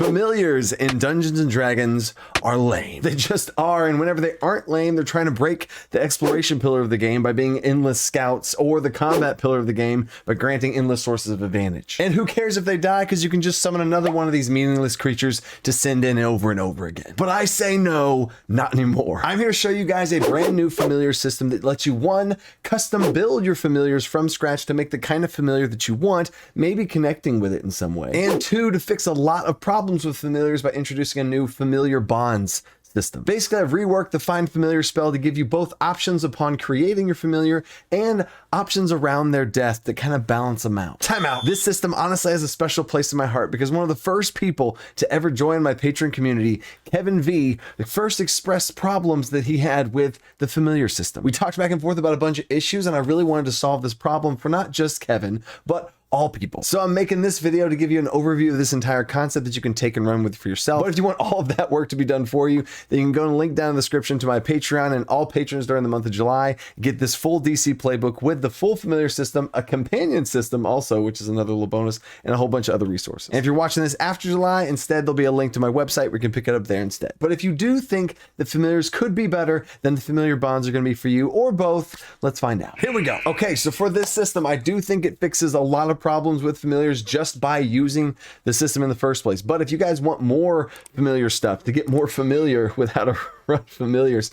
Familiars in Dungeons and Dragons are lame. They just are, and whenever they aren't lame, they're trying to break the exploration pillar of the game by being endless scouts, or the combat pillar of the game by granting endless sources of advantage. And who cares if they die, because you can just summon another one of these meaningless creatures to send in over and over again. But I say no, not anymore. I'm here to show you guys a brand new familiar system that lets you, one, custom build your familiars from scratch to make the kind of familiar that you want, maybe connecting with it in some way. And two, to fix a lot of problems with familiars by introducing a new familiar bonds system. Basically, I've reworked the Find Familiar spell to give you both options upon creating your familiar and options around their death that kind of balance them out. Timeout. This system honestly has a special place in my heart because one of the first people to ever join my Patreon community, Kevin V, first expressed problems that he had with the familiar system. We talked back and forth about a bunch of issues, and I really wanted to solve this problem for not just Kevin, but all people. So I'm making this video to give you an overview of this entire concept that you can take and run with for yourself. But if you want all of that work to be done for you, then you can go and link down in the description to my Patreon, and all patrons during the month of July get this full DC playbook with the full familiar system, a companion system also, which is another little bonus, and a whole bunch of other resources. And if you're watching this after July, instead there'll be a link to my website where you can pick it up there instead. But if you do think the familiars could be better, then the familiar bonds are going to be for you, or both. Let's find out. Here we go. Okay, so for this system, I do think it fixes a lot of problems with familiars just by using the system in the first place. But if you guys want more familiar stuff, to get more familiar with how to run familiars,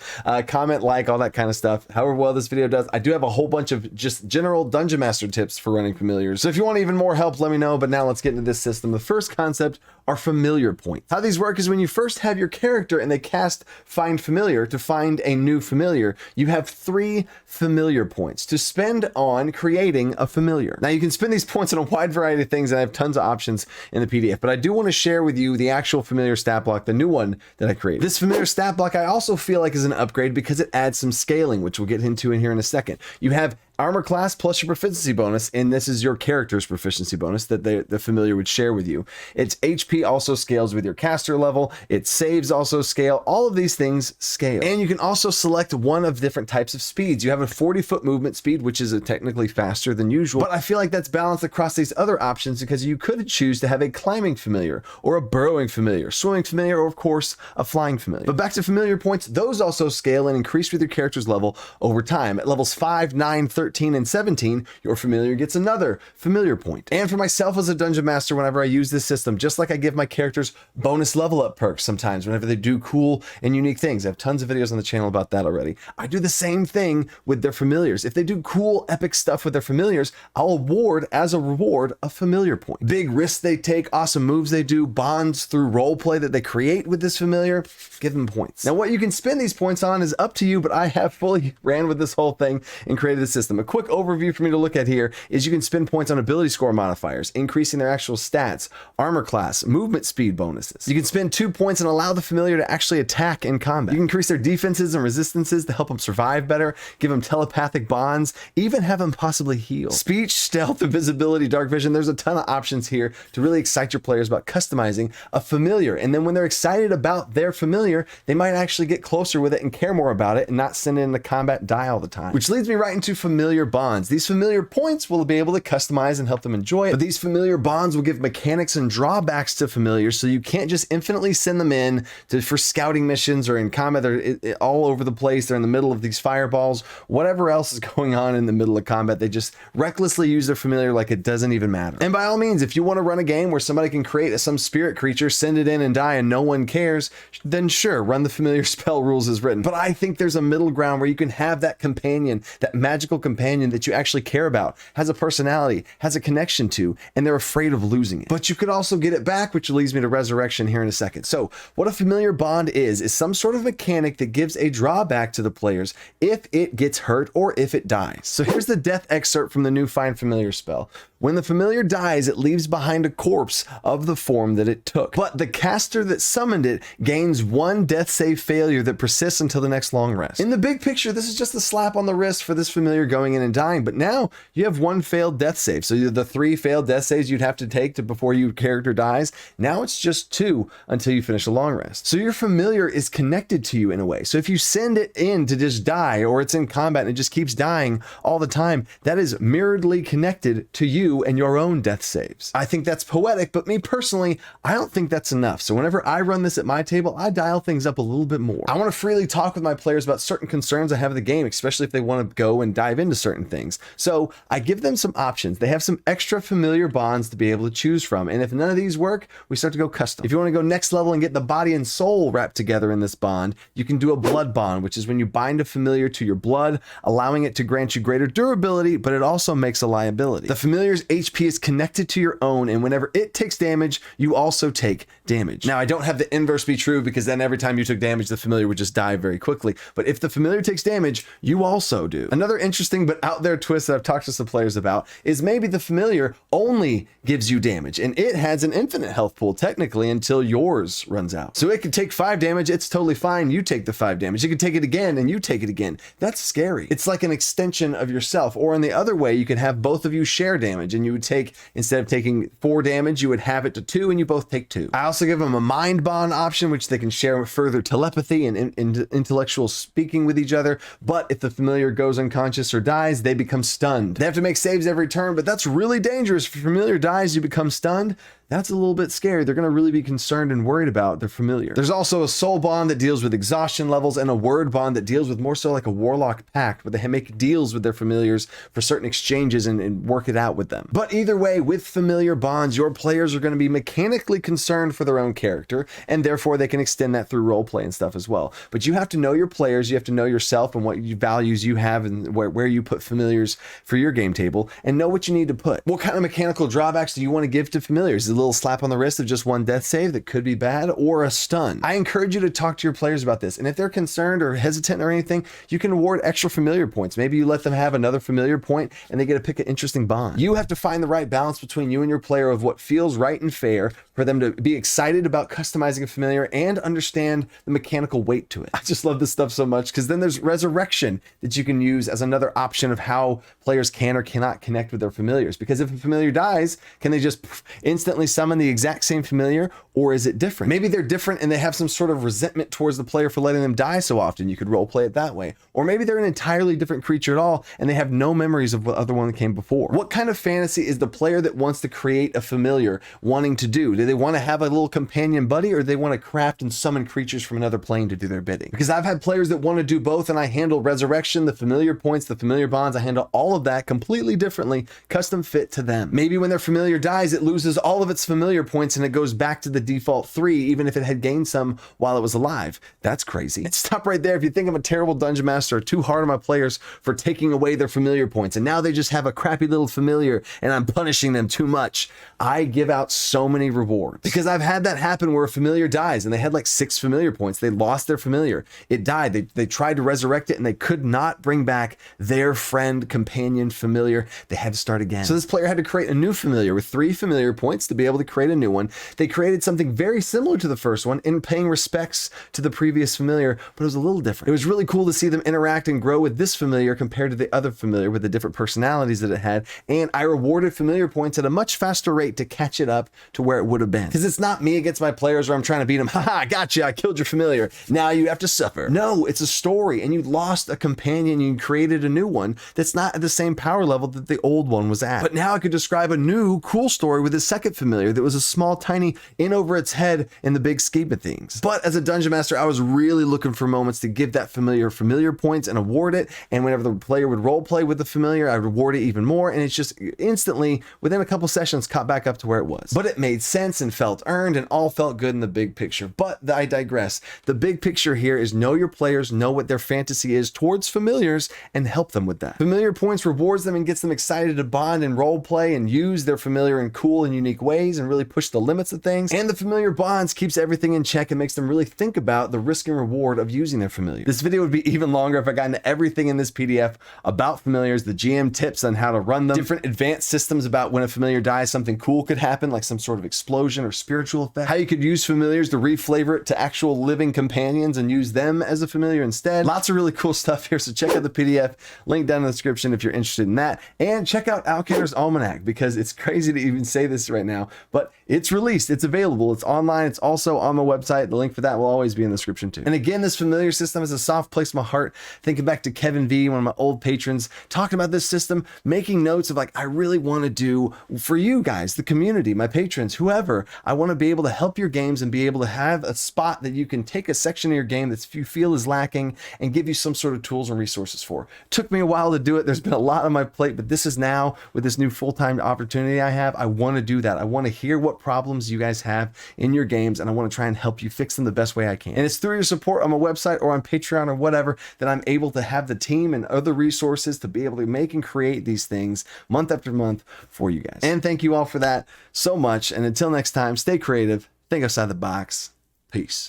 comment, like, all that kind of stuff. However well this video does, I do have a whole bunch of just general dungeon master tips for running familiars. So if you want even more help, let me know. But now let's get into this system. The first concept are familiar points. How these work is when you first have your character and they cast Find Familiar to find a new familiar, you have 3 familiar points to spend on creating a familiar. Now you can spend these points on a wide variety of things, and I have tons of options in the PDF, but I do want to share with you the actual familiar stat block, the new one that I created. This familiar stat block I also feel like is an upgrade because it adds some scaling, which we'll get into in here in a second. You have armor class plus your proficiency bonus, and this is your character's proficiency bonus that the familiar would share with you. Its HP also scales with your caster level. Its saves also scale. All of these things scale. And you can also select one of different types of speeds. You have a 40-foot movement speed, which is technically faster than usual, but I feel like that's balanced across these other options because you could choose to have a climbing familiar, or a burrowing familiar, swimming familiar, or of course a flying familiar. But back to familiar points, those also scale and increase with your character's level over time. At levels 5, 9, 13, and 17, your familiar gets another familiar point. And for myself as a dungeon master, whenever I use this system, just like I give my characters bonus level up perks sometimes whenever they do cool and unique things, I have tons of videos on the channel about that already. I do the same thing with their familiars. If they do cool epic stuff with their familiars, I'll award as a reward a familiar point. Big risks they take, awesome moves they do, bonds through roleplay that they create with this familiar, give them points. Now what you can spend these points on is up to you, but I have fully ran with this whole thing and created a system. A quick overview for me to look at here is you can spend points on ability score modifiers, increasing their actual stats, armor class, movement speed bonuses. You can spend 2 points and allow the familiar to actually attack in combat. You can increase their defenses and resistances to help them survive better, give them telepathic bonds, even have them possibly heal. Speech, stealth, invisibility, dark vision. There's a ton of options here to really excite your players about customizing a familiar. And then when they're excited about their familiar, they might actually get closer with it and care more about it and not send it into combat die all the time. Which leads me right into familiar bonds. These familiar points will be able to customize and help them enjoy it, but these familiar bonds will give mechanics and drawbacks to familiars, so you can't just infinitely send them in for scouting missions or in combat. They're all over the place. They're in the middle of these fireballs, whatever else is going on in the middle of combat. They just recklessly use their familiar like it doesn't even matter. And by all means, if you want to run a game where somebody can create some spirit creature, send it in and die and no one cares, then sure, run the familiar spell rules as written. But I think there's a middle ground where you can have that companion, that magical companion that you actually care about, has a personality, has a connection to, and they're afraid of losing it. But you could also get it back, which leads me to resurrection here in a second. So what a familiar bond is some sort of mechanic that gives a drawback to the players if it gets hurt or if it dies. So here's the death excerpt from the new Find Familiar spell. When the familiar dies, it leaves behind a corpse of the form that it took. But the caster that summoned it gains 1 death save failure that persists until the next long rest. In the big picture, this is just a slap on the wrist for this familiar going in and dying, but now you have 1 failed death save. So the 3 failed death saves you'd have to take before your character dies, now it's just 2 until you finish a long rest. So your familiar is connected to you in a way. So if you send it in to just die, or it's in combat and it just keeps dying all the time, that is mirroredly connected to you you and your own death saves. I think that's poetic, but me personally, I don't think that's enough. So whenever I run this at my table, I dial things up a little bit more. I want to freely talk with my players about certain concerns I have of the game, especially if they want to go and dive into certain things. So I give them some options. They have some extra familiar bonds to be able to choose from. And if none of these work, we start to go custom. If you want to go next level and get the body and soul wrapped together in this bond, you can do a blood bond, which is when you bind a familiar to your blood, allowing it to grant you greater durability, but it also makes a liability. The familiar's HP is connected to your own, and whenever it takes damage, you also take damage. Now, I don't have the inverse be true, because then every time you took damage, the familiar would just die very quickly. But if the familiar takes damage, you also do. Another interesting but out there twist that I've talked to some players about is maybe the familiar only gives you damage, and it has an infinite health pool technically until yours runs out. So it could take 5 damage, it's totally fine, you take the 5 damage. You could take it again and you take it again. That's scary. It's like an extension of yourself. Or in the other way, you could have both of you share damage, and you would take, instead of taking 4 damage, you would have it to 2 and you both take 2. I also give them a mind bond option, which they can share further telepathy and intellectual speaking with each other. But if the familiar goes unconscious or dies, they become stunned. They have to make saves every turn, but that's really dangerous. If your familiar dies, you become stunned. That's a little bit scary. They're going to really be concerned and worried about their familiar. There's also a soul bond that deals with exhaustion levels, and a word bond that deals with more so like a warlock pact, where they make deals with their familiars for certain exchanges and work it out with them. But either way, with familiar bonds, your players are going to be mechanically concerned for their own character, and therefore they can extend that through roleplay and stuff as well. But you have to know your players, you have to know yourself and what values you have, and where you put familiars for your game table, and know what you need to put. What kind of mechanical drawbacks do you want to give to familiars? Little slap on the wrist of just 1 death save that could be bad, or a stun. I encourage you to talk to your players about this, and if they're concerned or hesitant or anything, you can award extra familiar points. Maybe you let them have another familiar point and they get to pick an interesting bond. You have to find the right balance between you and your player of what feels right and fair for them to be excited about customizing a familiar and understand the mechanical weight to it. I just love this stuff so much, because then there's resurrection that you can use as another option of how players can or cannot connect with their familiars. Because if a familiar dies, can they just instantly summon the exact same familiar, or is it different? Maybe they're different and they have some sort of resentment towards the player for letting them die so often. You could role play it that way. Or maybe they're an entirely different creature at all and they have no memories of what other one that came before. What kind of fantasy is the player that wants to create a familiar wanting to do? Do they want to have a little companion buddy, or do they want to craft and summon creatures from another plane to do their bidding? Because I've had players that want to do both, and I handle resurrection, the familiar points, the familiar bonds. I handle all of that completely differently, custom fit to them. Maybe when their familiar dies, it loses all of its familiar points and it goes back to the default 3, even if it had gained some while it was alive. That's crazy. And stop right there. If you think I'm a terrible dungeon master or too hard on my players for taking away their familiar points, and now they just have a crappy little familiar and I'm punishing them too much, I give out so many rewards. Because I've had that happen where a familiar dies and they had like 6 familiar points. They lost their familiar. It died. They tried to resurrect it and they could not bring back their friend, companion, familiar. They had to start again. So this player had to create a new familiar with 3 familiar points to be able to create a new one. They created something very similar to the first one in paying respects to the previous familiar, but it was a little different. It was really cool to see them interact and grow with this familiar compared to the other familiar with the different personalities that it had. And I rewarded familiar points at a much faster rate to catch it up to where it would have been. Because it's not me against my players where I'm trying to beat them. Haha, gotcha, I killed your familiar. Now you have to suffer. No, it's a story, and you lost a companion, you created a new one that's not at the same power level that the old one was at. But now I could describe a new cool story with a second familiar that was a small, tiny in over its head in the big scheme of things. But as a dungeon master, I was really looking for moments to give that familiar points and award it. And whenever the player would role play with the familiar, I would reward it even more. And it's just instantly, within a couple sessions, caught back up to where it was. But it made sense and felt earned and all felt good in the big picture. But I digress. The big picture here is know your players, know what their fantasy is towards familiars, and help them with that. Familiar points rewards them and gets them excited to bond and role play and use their familiar in cool and unique ways and really push the limits of things. And the familiar bonds keeps everything in check and makes them really think about the risk and reward of using their familiar. This video would be even longer if I got into everything in this PDF about familiars, the GM tips on how to run them, different advanced systems about when a familiar dies, something cool could happen, like some sort of explosion explosion or spiritual effect, how you could use familiars to reflavor it to actual living companions and use them as a familiar instead. Lots of really cool stuff here, so check out the PDF, link down in the description if you're interested in that, and check out Outcanner's Almanac, because it's crazy to even say this right now, but it's released, it's available, it's online, it's also on my website. The link for that will always be in the description too. And again, this familiar system is a soft place in my heart. Thinking back to Kevin V, one of my old patrons, talking about this system, making notes of like, I really want to do for you guys, the community, my patrons, whoever, I want to be able to help your games and be able to have a spot that you can take a section of your game that you feel is lacking and give you some sort of tools and resources for. Took me a while to do it. There's been a lot on my plate, but this is now, with this new full-time opportunity I have, I want to do that. I want to hear what problems you guys have in your games, and I want to try and help you fix them the best way I can. And it's through your support on my website or on Patreon or whatever that I'm able to have the team and other resources to be able to make and create these things month after month for you guys. And thank you all for that so much. And until next time, stay creative, think outside the box. Peace.